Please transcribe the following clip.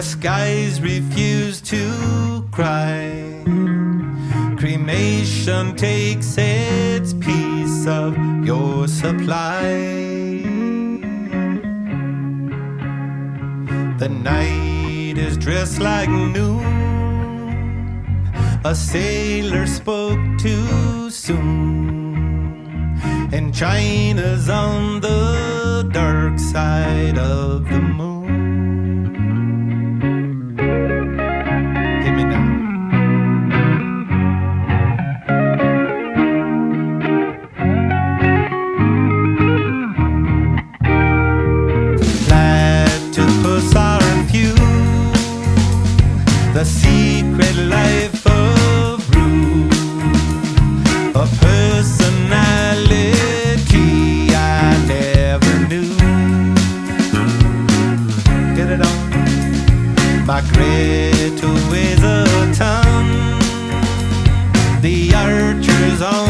skies refuse to cry. Cremation takes its piece of your supply. The night is dressed like noon. A sailor spoke too soon, and China's on the dark side of the moon. Hit me now. Platypus are few, the secret life of Rue, a personality I never knew. Get it on. My Greta weighs a ton, the archers on